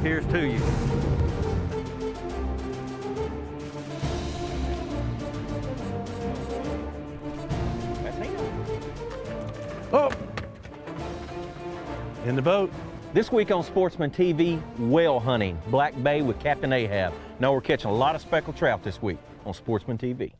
Here's to you. That's him. Oh! In the boat. This week on Sportsman TV, whale hunting, Black Bay with Captain Ahab. Now we're catching a lot of speckled trout this week on Sportsman TV.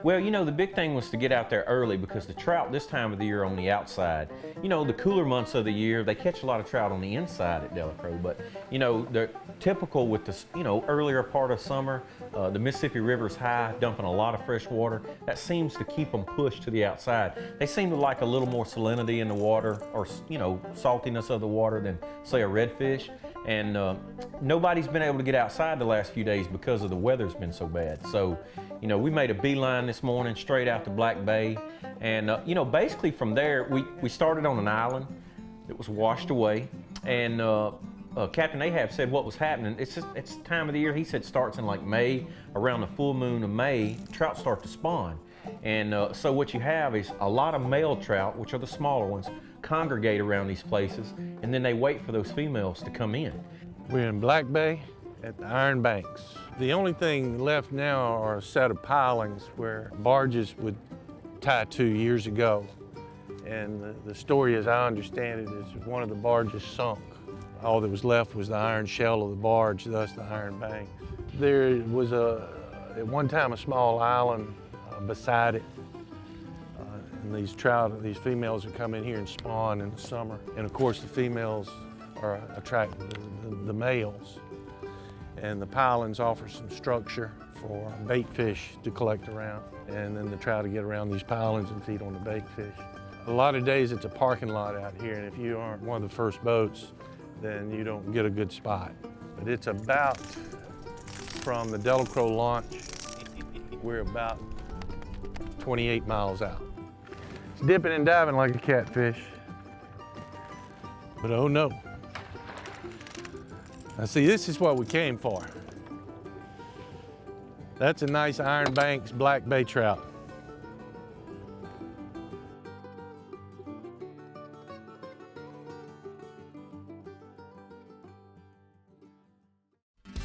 Well, you know, the big thing was to get out there early because the trout this time of the year are on the outside. You know, the cooler months of the year, they catch a lot of trout on the inside at Delacroix, but, you know, they're typical with the, you know, earlier part of summer, the Mississippi River's high, dumping a lot of fresh water. That seems to keep them pushed to the outside. They seem to like a little more salinity in the water or, you know, saltiness of the water than, say, a redfish. And nobody's been able to get outside the last few days because of the weather's been so bad. So, you know, we made a beeline this morning straight out to Black Bay. And, you know, basically from there, we started on an island that was washed away. And Captain Ahab said what was happening. It's time of the year, he said, starts in like May. Around the full moon of May, trout start to spawn. And so what you have is a lot of male trout, which are the smaller ones, congregate around these places, and then they wait for those females to come in. We're in Black Bay at the Iron Banks. The only thing left now are a set of pilings where barges would tie to years ago. And the story, as I understand it, is one of the barges sunk. All that was left was the iron shell of the barge, thus the Iron Banks. There was at one time a small island beside it. And these trout, these females would come in here and spawn in the summer. And of course the females are attract the males. And the pilings offer some structure for bait fish to collect around. And then the trout to get around these pilings and feed on the bait fish. A lot of days it's a parking lot out here, and if you aren't one of the first boats, then you don't get a good spot. But it's about, from the Delacroix launch, we're about 28 miles out. It's dipping and diving like a catfish. But oh no. Now see, this is what we came for. That's a nice Iron Banks Black Bay trout.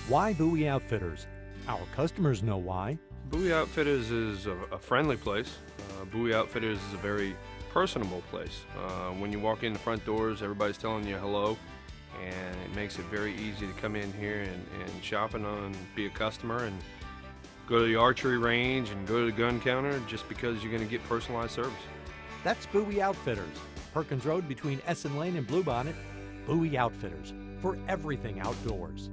Why Bowie Outfitters? Our customers know why. Bowie Outfitters is a friendly place. Bowie Outfitters is a very personable place. When you walk in the front doors, everybody's telling you hello, and it makes it very easy to come in here and shop and be a customer and go to the archery range and go to the gun counter just because you're going to get personalized service. That's Bowie Outfitters, Perkins Road between Essen Lane and Bluebonnet. Bowie Outfitters, for everything outdoors.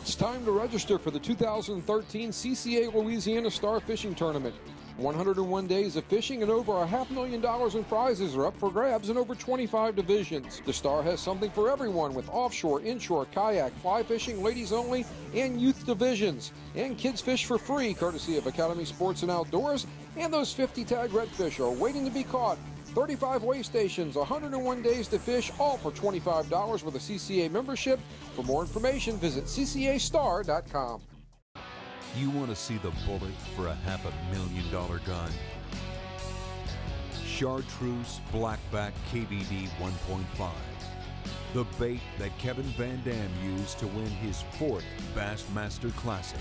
It's time to register for the 2013 CCA Louisiana Star Fishing Tournament. 101 days of fishing and over $500,000 in prizes are up for grabs in over 25 divisions. The Star has something for everyone with offshore, inshore, kayak, fly fishing, ladies only, and youth divisions. And kids fish for free, courtesy of Academy Sports and Outdoors. And those 50 tag redfish are waiting to be caught. 35 weigh stations, 101 days to fish, all for $25 with a CCA membership. For more information, visit ccastar.com. You want to see the bullet for a $500,000 gun? Chartreuse Blackback KBD 1.5. The bait that Kevin Van Dam used to win his 4th Bassmaster Classic.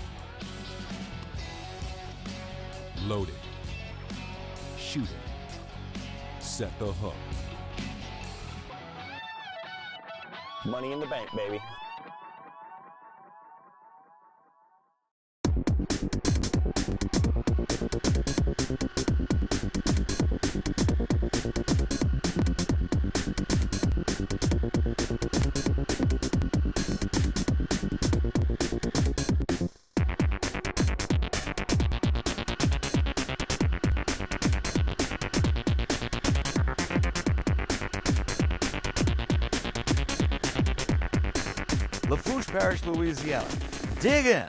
Load it. Shoot it. Set the hook. Money in the bank, baby. Lafourche Parish, Louisiana. Dig in.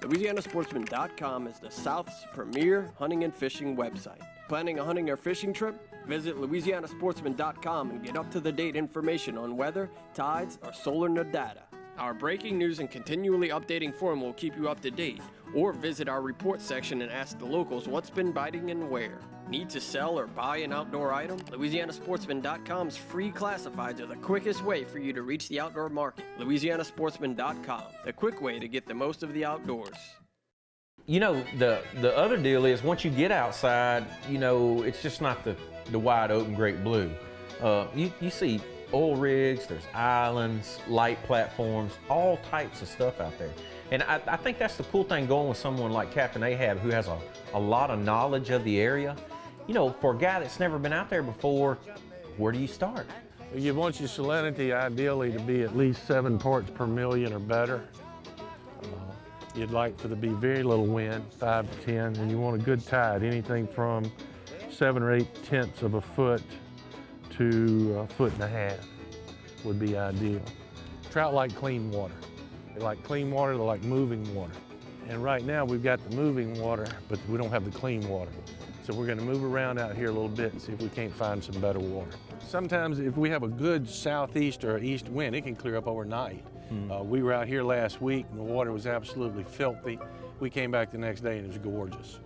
LouisianaSportsman.com is the South's premier hunting and fishing website. Planning a hunting or fishing trip? Visit LouisianaSportsman.com and get up-to-the-date information on weather, tides, or solar data. Our breaking news and continually updating forum will keep you up to date. Or visit our report section and ask the locals what's been biting and where. Need to sell or buy an outdoor item? LouisianaSportsman.com's free classifieds are the quickest way for you to reach the outdoor market. LouisianaSportsman.com, the quick way to get the most of the outdoors. You know, the other deal is once you get outside, you know, it's just not the wide open great blue. You see oil rigs, there's islands, light platforms, all types of stuff out there. And I think that's the cool thing going with someone like Captain Ahab, who has a lot of knowledge of the area. You know, for a guy that's never been out there before, where do you start? You want your salinity ideally to be at least 7 parts per million or better. You'd like for there to be very little wind, 5 to 10, and you want a good tide, anything from 7 or 8 tenths of a foot to 1.5 feet would be ideal. Trout like clean water. They like clean water, they like moving water. And right now we've got the moving water, but we don't have the clean water. So we're gonna move around out here a little bit and see if we can't find some better water. Sometimes if we have a good southeast or east wind, it can clear up overnight. We were out here last week and the water was absolutely filthy. We came back the next day and it was gorgeous.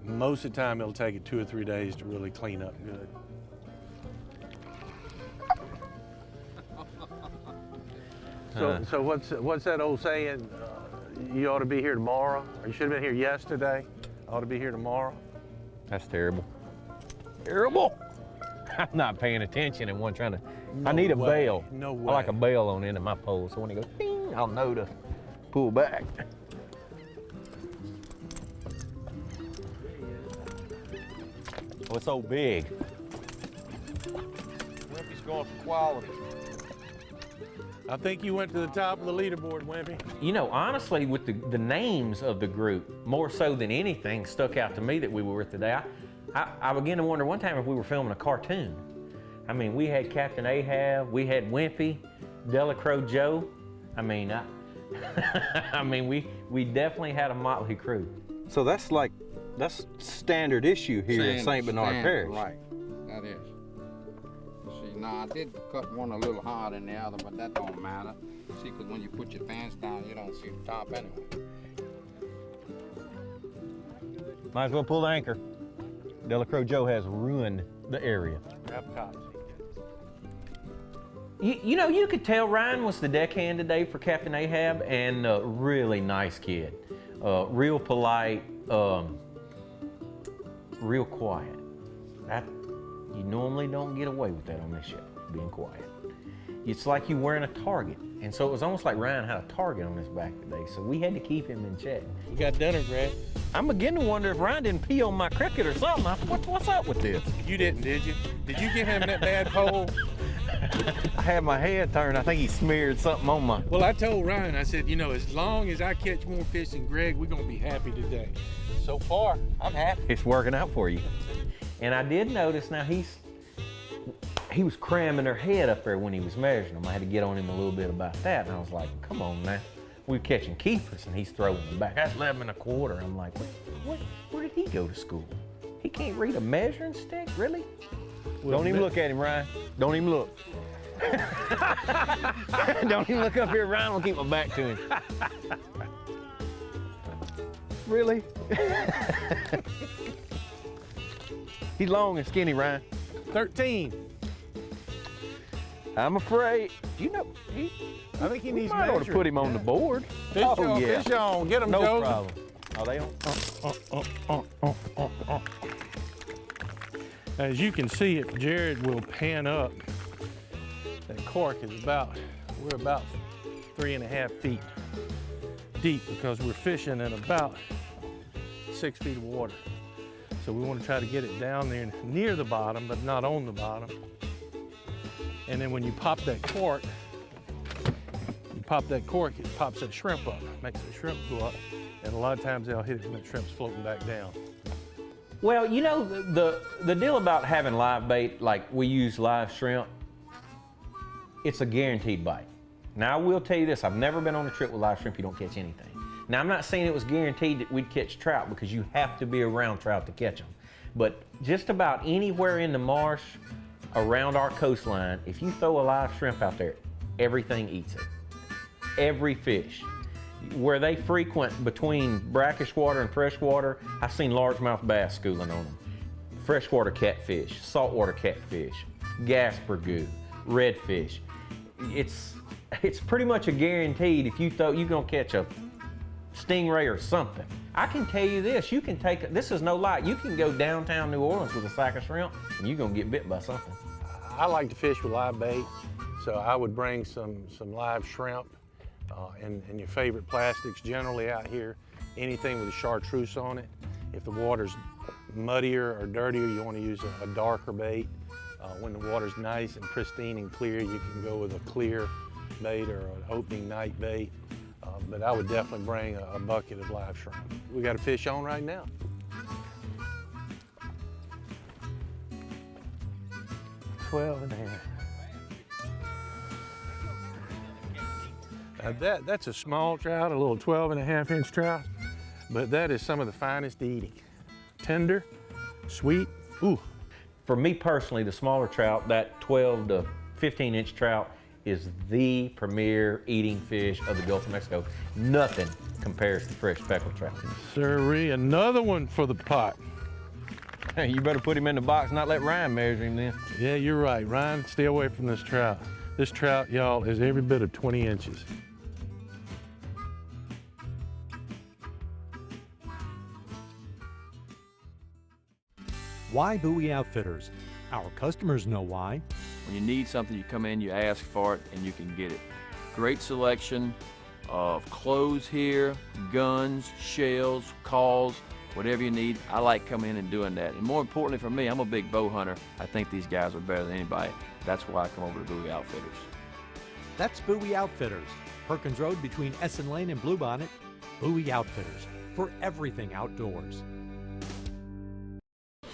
Most of the time it'll take it 2 or 3 days to really clean up good. So what's that old saying? You ought to be here tomorrow, or you should have been here yesterday. Ought to be here tomorrow. That's terrible. Terrible. I'm not paying attention and one trying to. No I need a way. bail. No way. I like a bail on the end of my pole, so when it goes ding, I'll know to pull back. Oh, it's so big. Wimpy's going for quality. I think you went to the top of the leaderboard, Wimpy. You know, honestly, with the names of the group, more so than anything stuck out to me that we were with today, I began to wonder one time if we were filming a cartoon. I mean, we had Captain Ahab, we had Wimpy, Delacroix Joe. I mean, I mean, we definitely had a motley crew. So that's standard issue here in St. Bernard Parish. Right, that is. See, now I did cut one a little harder than the other, but that don't matter. See, because when you put your fence down, you don't see the top anyway. Might as well pull the anchor. Delacroix Joe has ruined the area. You know, you could tell Ryan was the deckhand today for Captain Ahab, and a really nice kid. Real polite, real quiet. You normally don't get away with that on this ship, being quiet. It's like you wearing a target. And so it was almost like Ryan had a target on his back today, so we had to keep him in check. You got dinner, Greg. I'm beginning to wonder if Ryan didn't pee on my cricket or something. What's up with this? You didn't, did you? Did you give him that bad pole? I had my head turned. I think he smeared something on my... Well, I told Ryan, I said, you know, as long as I catch more fish than Greg, we're gonna be happy today. So far, I'm happy. It's working out for you. And I did notice now he was cramming her head up there when he was measuring them. I had to get on him a little bit about that, and I was like, come on now. We're catching keepers, and he's throwing them back. That's 11 1/4. I'm like, where did he go to school? He can't read a measuring stick, really? Well, don't even look at him, Ryan. Don't even look. Don't even look up here, Ryan. I'll keep my back to him. Really? He's long and skinny, Ryan. 13. I'm afraid. You know, I think he needs might ought to measuring. put him on the board. Fish on, yeah. fish on. Get him, No Joseph. problem. Are they on? As you can see, if Jared will pan up, that cork is we're about 3.5 feet deep because we're fishing in about 6 feet of water. So we want to try to get it down there near the bottom, but not on the bottom. And then when you pop that cork, it pops that shrimp up, makes the shrimp go up. And a lot of times they'll hit it when the shrimp's floating back down. Well, you know, the deal about having live bait, like we use live shrimp, it's a guaranteed bite. Now, I will tell you this, I've never been on a trip with live shrimp you don't catch anything. Now, I'm not saying it was guaranteed that we'd catch trout because you have to be around trout to catch them. But just about anywhere in the marsh around our coastline, if you throw a live shrimp out there, everything eats it. Every fish. Where they frequent between brackish water and freshwater, I've seen largemouth bass schooling on them. Freshwater catfish, saltwater catfish, gaspergoo, redfish. It's pretty much a guaranteed if you throw, you're gonna catch a stingray or something. I can tell you this, you can take, this is no lie, you can go downtown New Orleans with a sack of shrimp and you're gonna get bit by something. I like to fish with live bait, so I would bring some live shrimp and your favorite plastics. Generally out here, anything with a chartreuse on it. If the water's muddier or dirtier, you want to use a darker bait. When the water's nice and pristine and clear, you can go with a clear bait or an opening night bait. But I would definitely bring a bucket of live shrimp. We got a fish on right now. $12 and a half. Now that's a small trout, a little 12.5-inch trout, but that is some of the finest eating. Tender, sweet, ooh. For me personally, the smaller trout, that 12 to 15-inch trout, is the premier eating fish of the Gulf of Mexico. Nothing compares to fresh speckled trout. Sirree, another one for the pot. Hey, you better put him in the box, not let Ryan measure him then. Yeah, you're right. Ryan, stay away from this trout. This trout, y'all, is every bit of 20 inches. Why Bowie Outfitters? Our customers know why. When you need something, you come in, you ask for it, and you can get it. Great selection of clothes here, guns, shells, calls, whatever you need. I like coming in and doing that. And more importantly for me, I'm a big bow hunter. I think these guys are better than anybody. That's why I come over to Bowie Outfitters. That's Bowie Outfitters, Perkins Road between Essen Lane and Bluebonnet. Bowie Outfitters, for everything outdoors.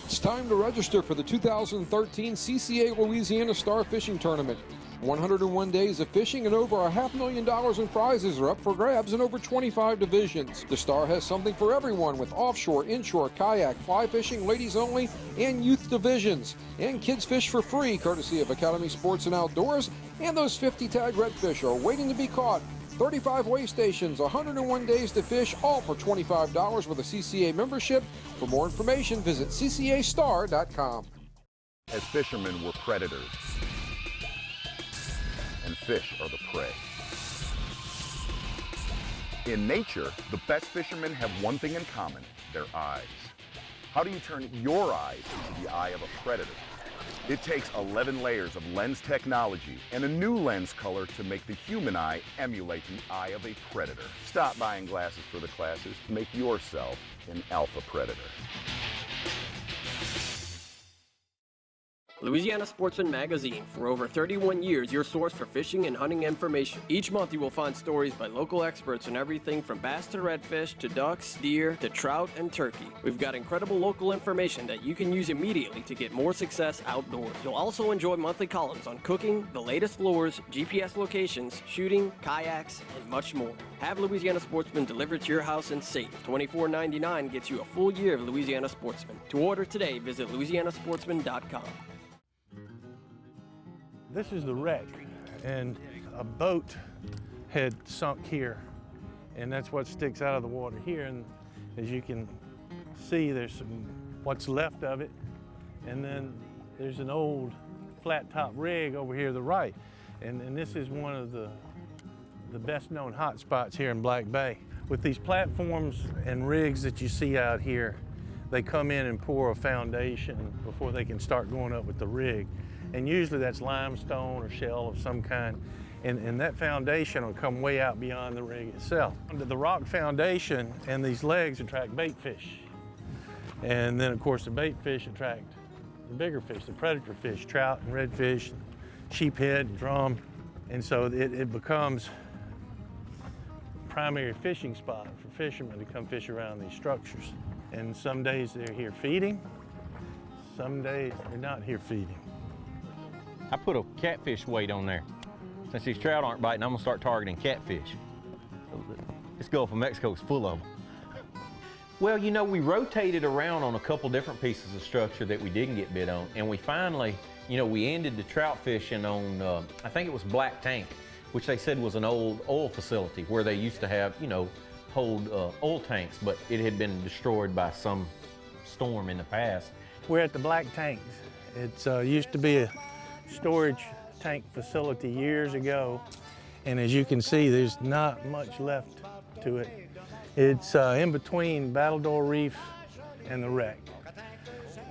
It's time to register for the 2013 CCA Louisiana Star Fishing Tournament. 101 days of fishing and over $500,000 in prizes are up for grabs in over 25 divisions. The Star has something for everyone with offshore, inshore, kayak, fly fishing, ladies only, and youth divisions. And kids fish for free, courtesy of Academy Sports and Outdoors. And those 50 tag redfish are waiting to be caught. 35 weigh stations, 101 days to fish, all for $25 with a CCA membership. For more information, visit ccastar.com. As fishermen, we're predators, and fish are the prey. In nature, the best fishermen have one thing in common: their eyes. How do you turn your eyes into the eye of a predator? It takes 11 layers of lens technology and a new lens color to make the human eye emulate the eye of a predator. Stop buying glasses for the classes. Make yourself an alpha predator. Louisiana Sportsman Magazine. For over 31 years, your source for fishing and hunting information. Each month you will find stories by local experts on everything from bass to redfish to ducks, deer to trout and turkey. We've got incredible local information that you can use immediately to get more success outdoors. You'll also enjoy monthly columns on cooking, the latest lures, GPS locations, shooting, kayaks, and much more. Have Louisiana Sportsman delivered to your house and safe. $24.99 gets you a full year of Louisiana Sportsman. To order today, visit louisianasportsman.com. This is the wreck, and a boat had sunk here, and that's what sticks out of the water here. And as you can see, there's what's left of it, and then there's an old flat top rig over here to the right, and this is one of the best known hot spots here in Black Bay. With these platforms and rigs that you see out here, they come in and pour a foundation before they can start going up with the rig. And usually that's limestone or shell of some kind. And that foundation will come way out beyond the rig itself. The rock foundation and these legs attract bait fish. And then of course the bait fish attract the bigger fish, the predator fish, trout and redfish, sheephead, drum. And so it becomes a primary fishing spot for fishermen to come fish around these structures. And some days they're here feeding, some days they're not here feeding. I put a catfish weight on there. Since these trout aren't biting, I'm gonna start targeting catfish. This Gulf of Mexico is full of them. Well, you know, we rotated around on a couple different pieces of structure that we didn't get bit on, and we finally, you know, we ended the trout fishing on, I think it was Black Tank, which they said was an old oil facility where they used to have, you know, hold oil tanks, but it had been destroyed by some storm in the past. We're at the Black Tanks. It used to be a storage tank facility years ago, and as you can see, there's not much left to it. It's in between Battledore Reef and the wreck.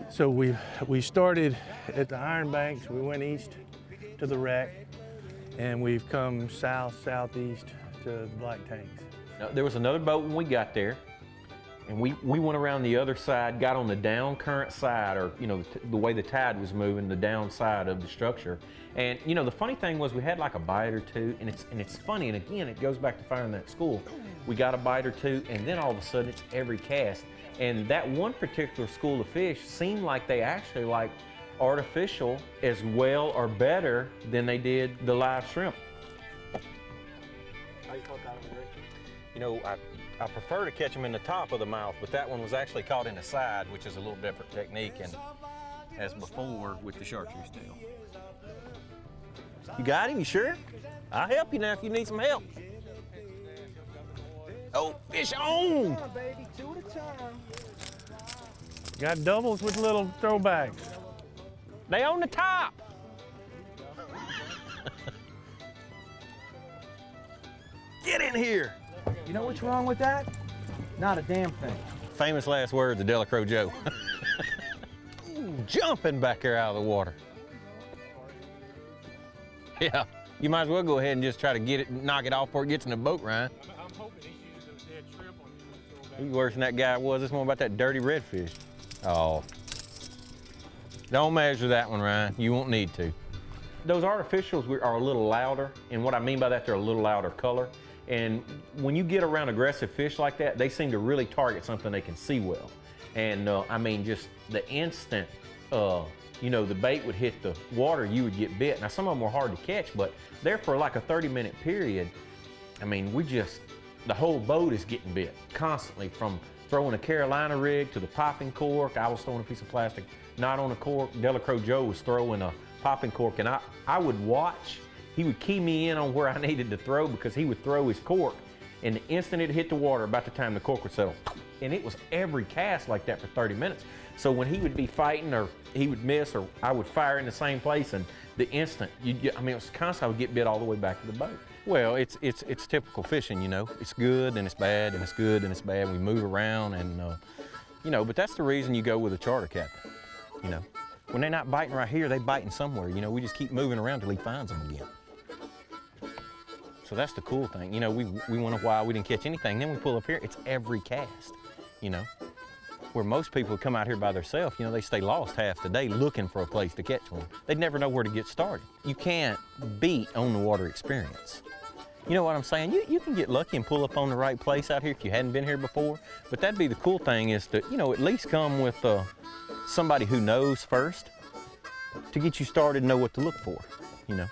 So we started at the Iron Banks, we went east to the wreck, and we've come south, southeast to Black Tanks. Now, there was another boat when we got there, and we went around the other side, got on the down current side, or you know, the way the tide was moving, the down side of the structure. And you know, the funny thing was we had like a bite or two, and it's funny, and again, it goes back to firing that school. We got a bite or two, and then all of a sudden it's every cast. And that one particular school of fish seemed like they actually liked artificial as well or better than they did the live shrimp. How you caught that one, Greg? You know, I prefer to catch them in the top of the mouth, but that one was actually caught in the side, which is a little different technique, and as before with the chartreuse tail. You got him, you sure? I'll help you now if you need some help. Oh, fish on! Come on, baby, 2 at a time. Got doubles with little throwbacks. They on the top. Get in here. You know what's wrong with that? Not a damn thing. Famous last words of Delacroix Joe. Ooh, jumping back there out of the water. Yeah, you might as well go ahead and just try to get it, knock it off before it gets in the boat, Ryan. I'm hoping he's using a dead shrimp on you. He's worse than that guy was this one about that dirty redfish. Oh. Don't measure that one, Ryan. You won't need to. Those artificials are a little louder, and what I mean by that, they're a little louder color. And when you get around aggressive fish like that, they seem to really target something they can see well. And I mean, just the instant, you know, the bait would hit the water, you would get bit. Now, some of them were hard to catch, but there for like a 30-minute period, I mean, the whole boat is getting bit constantly, from throwing a Carolina rig to the popping cork. I was throwing a piece of plastic, not on a cork. Delacroix Joe was throwing a popping cork, and I would watch. He would key me in on where I needed to throw, because he would throw his cork, and the instant it hit the water, about the time the cork would settle, and it was every cast like that for 30 minutes. So when he would be fighting, or he would miss, or I would fire in the same place, and the instant, I mean, it was constant. I would get bit all the way back to the boat. Well, it's typical fishing, you know. It's good and it's bad, and it's good and it's bad. We move around, and you know, but that's the reason you go with a charter captain, you know. When they're not biting right here, they biting somewhere. You know, we just keep moving around till he finds them again. So that's the cool thing. You know, we went a while, we didn't catch anything. Then we pull up here, it's every cast, you know. Where most people come out here by themselves, you know, they stay lost half the day looking for a place to catch one. They'd never know where to get started. You can't beat on the water experience. You know what I'm saying? You can get lucky and pull up on the right place out here if you hadn't been here before, but that'd be the cool thing, is to, you know, at least come with somebody who knows first to get you started and know what to look for, you know.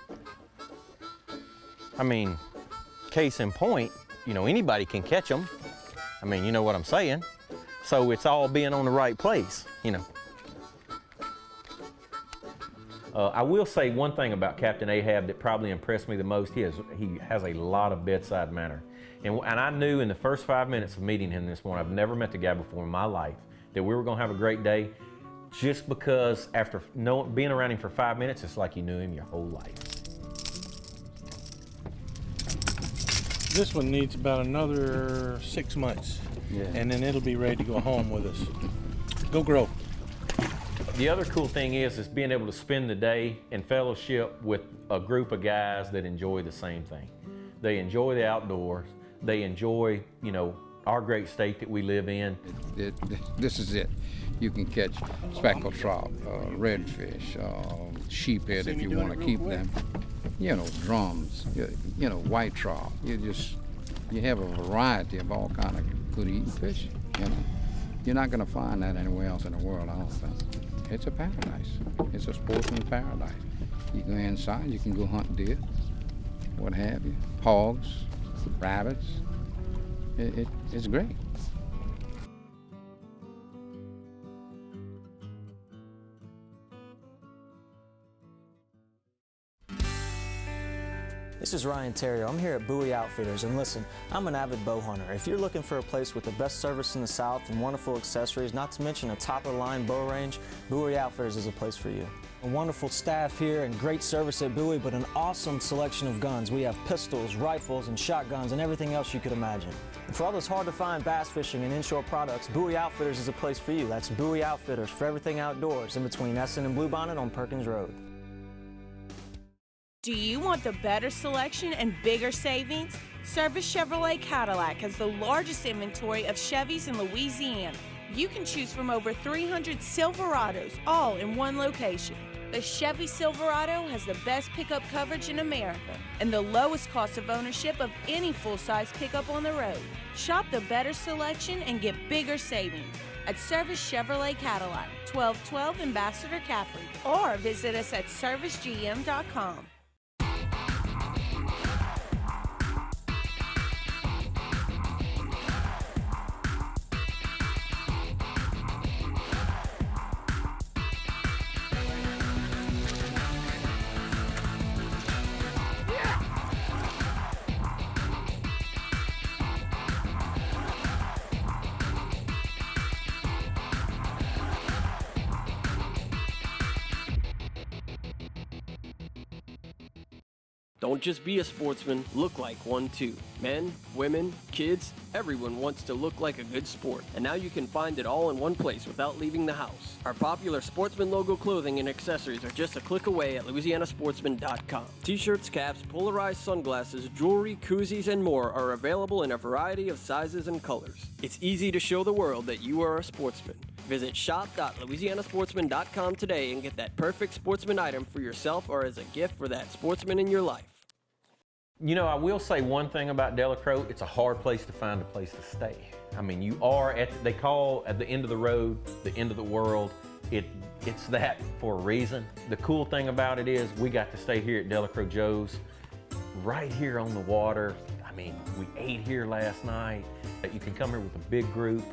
I mean, case in point, you know, anybody can catch them. I mean, you know what I'm saying? So it's all being on the right place, you know. I will say one thing about Captain Ahab that probably impressed me the most. He has a lot of bedside manner. And I knew in the first 5 minutes of meeting him this morning, I've never met the guy before in my life, that we were gonna have a great day, just because after being around him for 5 minutes, it's like you knew him your whole life. This one needs about another 6 months, and then it'll be ready to go home with us. Go grow. The other cool thing is being able to spend the day in fellowship with a group of guys that enjoy the same thing. They enjoy the outdoors. They enjoy, you know, our great state that we live in. This is it. You can catch speckled trout, redfish, sheephead if you want to keep them. You know, drums, you know, white trout. You have a variety of all kind of good eating fish, you know. You're not going to find that anywhere else in the world, I don't think. It's a paradise. It's a sportsman paradise. You go inside, you can go hunt deer. what have you, hogs, rabbits. It's great. This is Ryan Terrio. I'm here at Bowie Outfitters, and listen, I'm an avid bow hunter. If you're looking for a place with the best service in the South and wonderful accessories, not to mention a top-of-the-line bow range, Bowie Outfitters is a place for you. A wonderful staff here and great service at Bowie, but an awesome selection of guns. We have pistols, rifles, and shotguns, and everything else you could imagine. And for all those hard-to-find bass fishing and inshore products, Bowie Outfitters is a place for you. That's Bowie Outfitters for everything outdoors in between Essen and Bluebonnet on Perkins Road. Do you want the better selection and bigger savings? Service Chevrolet Cadillac has the largest inventory of Chevys in Louisiana. You can choose from over 300 Silverados, all in one location. The Chevy Silverado has the best pickup coverage in America and the lowest cost of ownership of any full-size pickup on the road. Shop the better selection and get bigger savings at Service Chevrolet Cadillac, 1212 Ambassador Caffrey, or visit us at servicegm.com. Don't just be a sportsman, look like one too. Men, women, kids, everyone wants to look like a good sport. And now you can find it all in one place without leaving the house. Our popular Sportsman logo clothing and accessories are just a click away at LouisianaSportsman.com. T-shirts, caps, polarized sunglasses, jewelry, koozies, and more are available in a variety of sizes and colors. It's easy to show the world that you are a sportsman. Visit shop.louisianasportsman.com today and get that perfect sportsman item for yourself or as a gift for that sportsman in your life. You know, I will say one thing about Delacroix, it's a hard place to find a place to stay. I mean, you are they call at the end of the road, the end of the world. It's that for a reason. The cool thing about it is we got to stay here at Delacroix Joe's, right here on the water. I mean, we ate here last night. You can come here with a big group.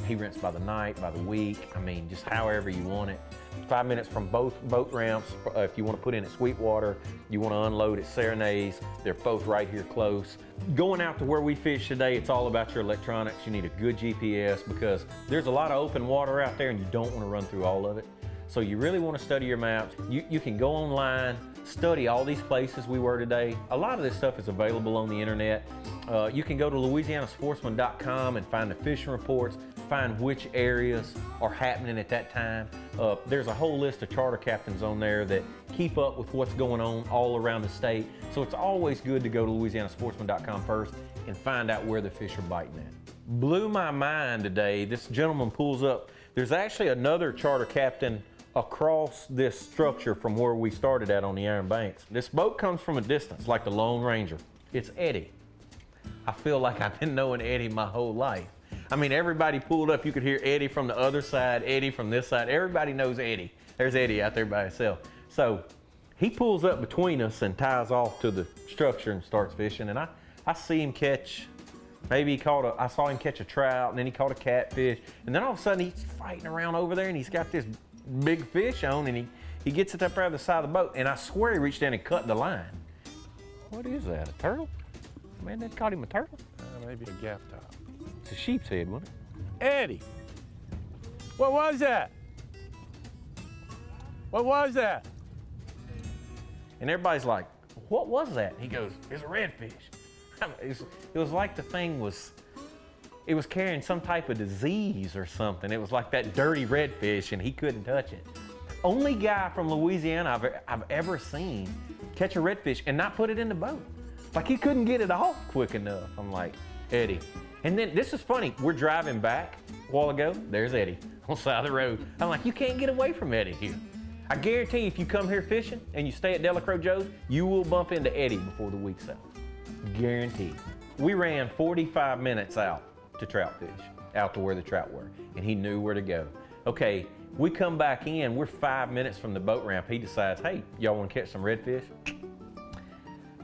He rents by the night, by the week. I mean, just however you want it. 5 minutes from both boat ramps. If you want to put in at Sweetwater, you want to unload at Serenades, they're both right here close. Going out to where we fish today, it's all about your electronics. You need a good GPS because there's a lot of open water out there and you don't want to run through all of it. So you really want to study your maps. You can go online, study all these places we were today. A lot of this stuff is available on the internet. You can go to LouisianaSportsman.com and find the fishing reports, find which areas are happening at that time. There's a whole list of charter captains on there that keep up with what's going on all around the state. So it's always good to go to LouisianaSportsman.com first and find out where the fish are biting at. Blew my mind today. This gentleman pulls up. There's actually another charter captain across this structure from where we started at on the Iron Banks. This boat comes from a distance, like the Lone Ranger. It's Eddie. I feel like I've been knowing Eddie my whole life. I mean, everybody pulled up, you could hear Eddie from the other side, Eddie from this side. Everybody knows Eddie. There's Eddie out there by himself. So he pulls up between us and ties off to the structure and starts fishing. And I see him catch, maybe I saw him catch a trout, and then he caught a catfish. And then all of a sudden he's fighting around over there and he's got this big fish on, and he gets it up out of the side of the boat, and I swear he reached down and cut the line. What is that, a turtle? Man, that caught him a turtle? Maybe a gaff top. It's a sheep's head, wasn't it? Eddie, what was that? What was that? And everybody's like, what was that? He goes, it's a redfish. It was like the thing was, it was carrying some type of disease or something. It was like that dirty redfish and he couldn't touch it. Only guy from Louisiana I've ever seen catch a redfish and not put it in the boat. Like he couldn't get it off quick enough. I'm like, Eddie. And then this is funny, we're driving back a while ago, there's Eddie on the side of the road. I'm like, you can't get away from Eddie here. I guarantee you, if you come here fishing and you stay at Delacroix Joe's, you will bump into Eddie before the week's out. Guaranteed. We ran 45 minutes out to trout fish, out to where the trout were, and he knew where to go. Okay, we come back in, we're 5 minutes from the boat ramp. He decides, hey, y'all want to catch some redfish?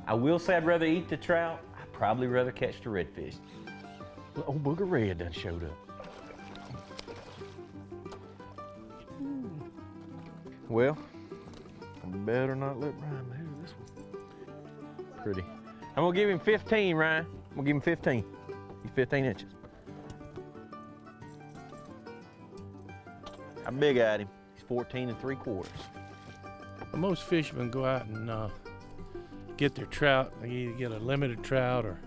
I will say I'd rather eat the trout. I'd probably rather catch the redfish. Little old booger red done showed up. Well, I better not let Ryan measure this one. Pretty. I'm gonna give him 15, Ryan. I'm gonna give him 15. He's 15 inches. How big at him? He's 14 3/4. Most fishermen go out and get their trout. They either get a limited trout or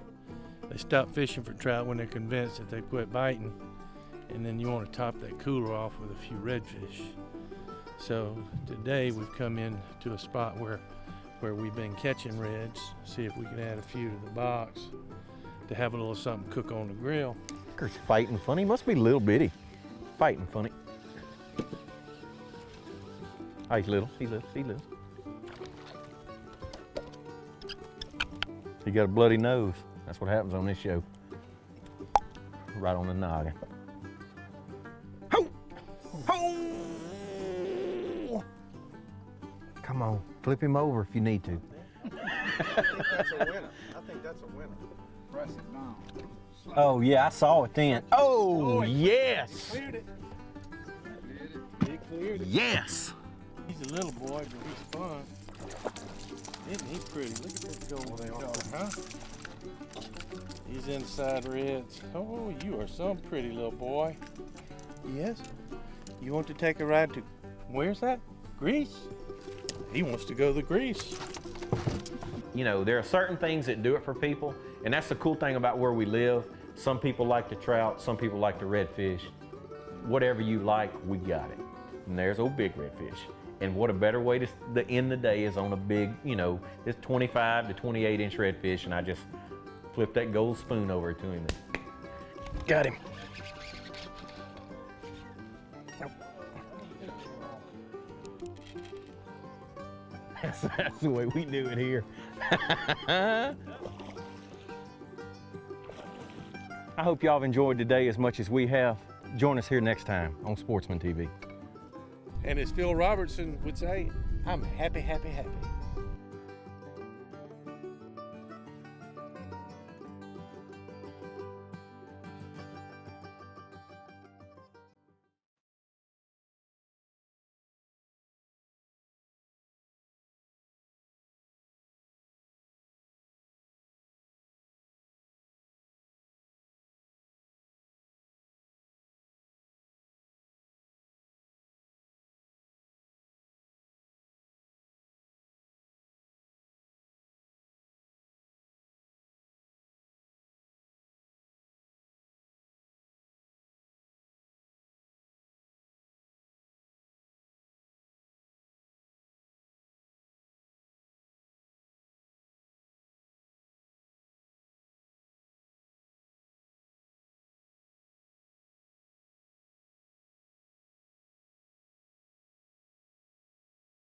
they stop fishing for trout when they're convinced that they quit biting. And then you want to top that cooler off with a few redfish. So today we've come in to a spot where we've been catching reds, see if we can add a few to the box to have a little something cook on the grill. He's fighting funny. He must be little bitty. Fighting funny. Oh, he's little. He's little. He's little. He got a bloody nose. That's what happens on this show. Right on the noggin. Ho! Ho! Come on, flip him over if you need to. That's a winner. I think that's a winner. Press it down. Oh yeah, I saw it then. Oh, yes! He cleared it. He cleared it. Yes! He's a little boy, but he's fun. Isn't he pretty? Look at that golden dog, huh? He's inside reds. Oh, you are some pretty little boy. Yes? You want to take a ride to, where's that? Greece? He wants to go to Greece. You know, there are certain things that do it for people, and that's the cool thing about where we live. Some people like the trout, some people like the redfish. Whatever you like, we got it. And there's old big redfish. And what a better way to end the day is on a big, you know, this 25 to 28 inch redfish, and I just flip that gold spoon over to him. Got him. That's the way we do it here. I hope y'all have enjoyed today as much as we have. Join us here next time on Sportsman TV. And as Phil Robertson would say, I'm happy, happy, happy.